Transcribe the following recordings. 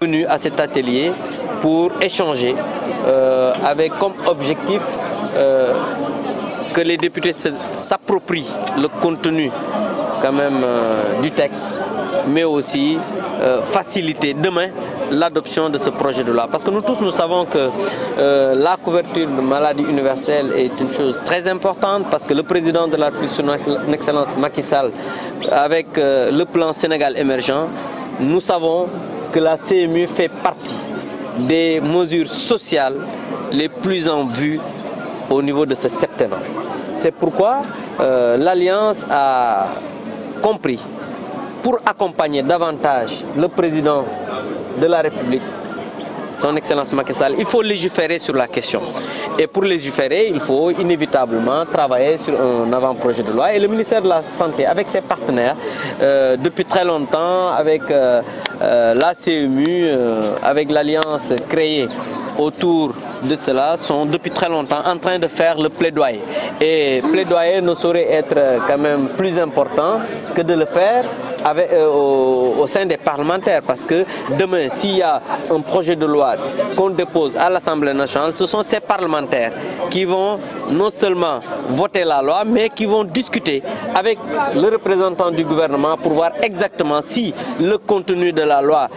Venu à cet atelier pour échanger avec comme objectif que les députés s'approprient le contenu quand même du texte, mais aussi faciliter demain l'adoption de ce projet de loi. Parce que nous tous, nous savons que la couverture de maladie universelle est une chose très importante parce que le président de la République, son Excellence Macky Sall, avec le plan Sénégal émergent, nous savons que la CMU fait partie des mesures sociales les plus en vue au niveau de ce septennat. C'est pourquoi l'Alliance a compris, pour accompagner davantage le président de la République, son Excellence Macky Sall, il faut légiférer sur la question. Et pour légiférer, il faut inévitablement travailler sur un avant-projet de loi. Et le ministère de la Santé, avec ses partenaires, depuis très longtemps, avec la CMU, avec l'alliance créée autour de cela, sont depuis très longtemps en train de faire le plaidoyer. Et plaidoyer ne saurait être quand même plus important que de le faire avec, au sein des parlementaires, parce que demain, s'il y a un projet de loi qu'on dépose à l'Assemblée nationale, ce sont ces parlementaires qui vont non seulement voter la loi, mais qui vont discuter avec le représentant du gouvernement pour voir exactement si le contenu de la loi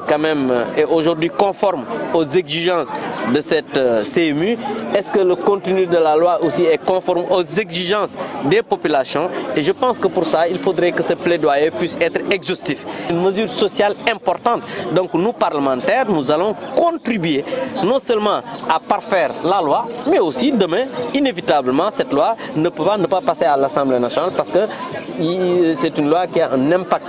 quand même est aujourd'hui conforme aux exigences de cette CMU. Est-ce que le contenu de la loi aussi est conforme aux exigences des populations? Et je pense que pour ça, il faudrait que ce plaidoyer puisse être exhaustif. Une mesure sociale importante. Donc nous, parlementaires, nous allons contribuer non seulement à parfaire la loi, mais aussi demain, inévitablement, cette loi ne peut pas ne pas passer à l'Assemblée nationale parce que c'est une loi qui a un impact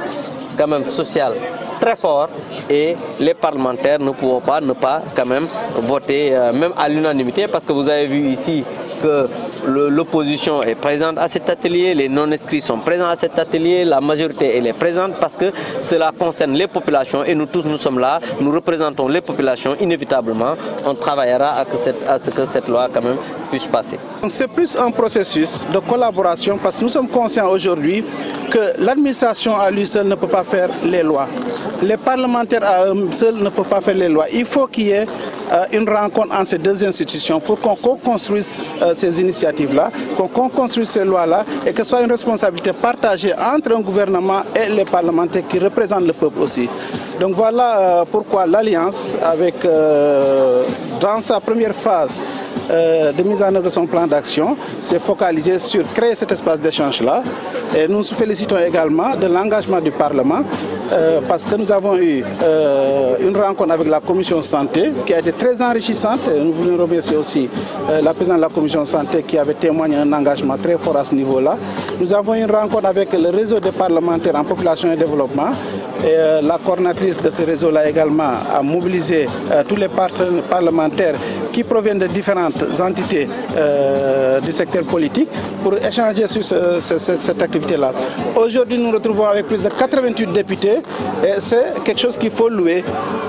quand même social très fort et les parlementaires ne pourront pas ne pas quand même voter même à l'unanimité, parce que vous avez vu ici que l'opposition est présente à cet atelier, les non-inscrits sont présents à cet atelier, la majorité elle est présente parce que cela concerne les populations et nous tous nous sommes là, nous représentons les populations, inévitablement on travaillera à ce que cette loi quand même puisse passer. C'est plus un processus de collaboration parce que nous sommes conscients aujourd'hui que l'administration à lui seul ne peut pas faire les lois. Les parlementaires à eux seuls ne peuvent pas faire les lois. Il faut qu'il y ait une rencontre entre ces deux institutions pour qu'on co-construise ces initiatives-là, qu'on co-construise ces lois-là et que ce soit une responsabilité partagée entre un gouvernement et les parlementaires qui représentent le peuple aussi. Donc voilà pourquoi l'Alliance, avec dans sa première phase de mise en œuvre de son plan d'action, s'est focalisée sur créer cet espace d'échange-là. Et nous nous félicitons également de l'engagement du Parlement parce que nous avons eu une rencontre avec la Commission Santé qui a été très enrichissante. Nous voulons remercier aussi la présidente de la Commission Santé qui avait témoigné un engagement très fort à ce niveau-là. Nous avons eu une rencontre avec le réseau des parlementaires en population et développement. Et la coordinatrice de ce réseau-là également a mobilisé tous les parlementaires qui proviennent de différentes entités du secteur politique pour échanger sur cette activité-là. Aujourd'hui, nous nous retrouvons avec plus de 88 députés et c'est quelque chose qu'il faut louer.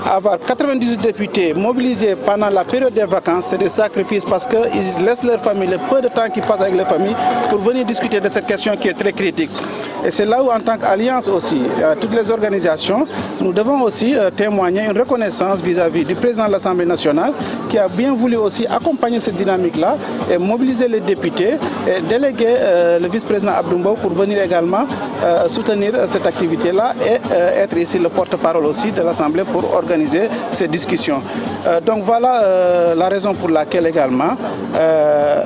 Avoir 98 députés mobilisés pendant la période des vacances, c'est des sacrifices parce qu'ils laissent leur famille, le peu de temps qu'ils passent avec leur famille pour venir discuter de cette question qui est très critique. Et c'est là où, en tant qu'alliance aussi, toutes les organisations, nous devons aussi témoigner une reconnaissance vis-à-vis du président de l'Assemblée nationale qui a bien voulu aussi accompagner cette dynamique-là et mobiliser les députés et déléguer le vice-président Abdou Mbow pour venir également soutenir cette activité-là et être ici le porte-parole aussi de l'Assemblée pour organiser ces discussions. Donc voilà la raison pour laquelle également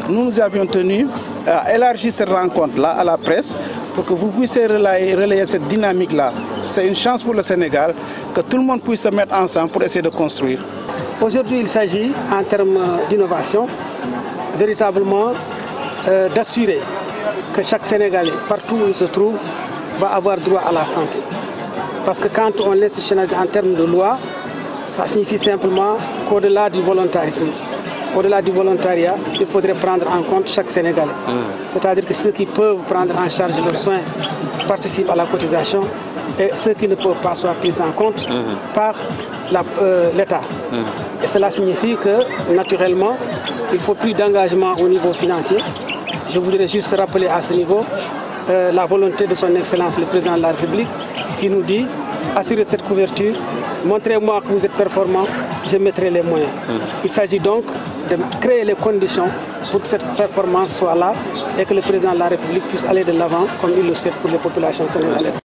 nous avions tenu à élargir cette rencontre-là à la presse pour que vous puissiez relayer cette dynamique-là. C'est une chance pour le Sénégal que tout le monde puisse se mettre ensemble pour essayer de construire. Aujourd'hui, il s'agit, en termes d'innovation, véritablement d'assurer que chaque Sénégalais, partout où il se trouve, va avoir droit à la santé. Parce que quand on l'institutionnalise en termes de loi, ça signifie simplement qu'au-delà du volontarisme, au-delà du volontariat, il faudrait prendre en compte chaque Sénégalais. C'est-à-dire que ceux qui peuvent prendre en charge leurs soins participent à la cotisation et ceux qui ne peuvent pas soient pris en compte par l'État. Et cela signifie que, naturellement, il ne faut plus d'engagement au niveau financier. Je voudrais juste rappeler à ce niveau la volonté de son Excellence le Président de la République qui nous dit assurez cette couverture, montrez-moi que vous êtes performant, je mettrai les moyens. Il s'agit donc de créer les conditions pour que cette performance soit là et que le Président de la République puisse aller de l'avant comme il le souhaite pour les populations sénégalaises.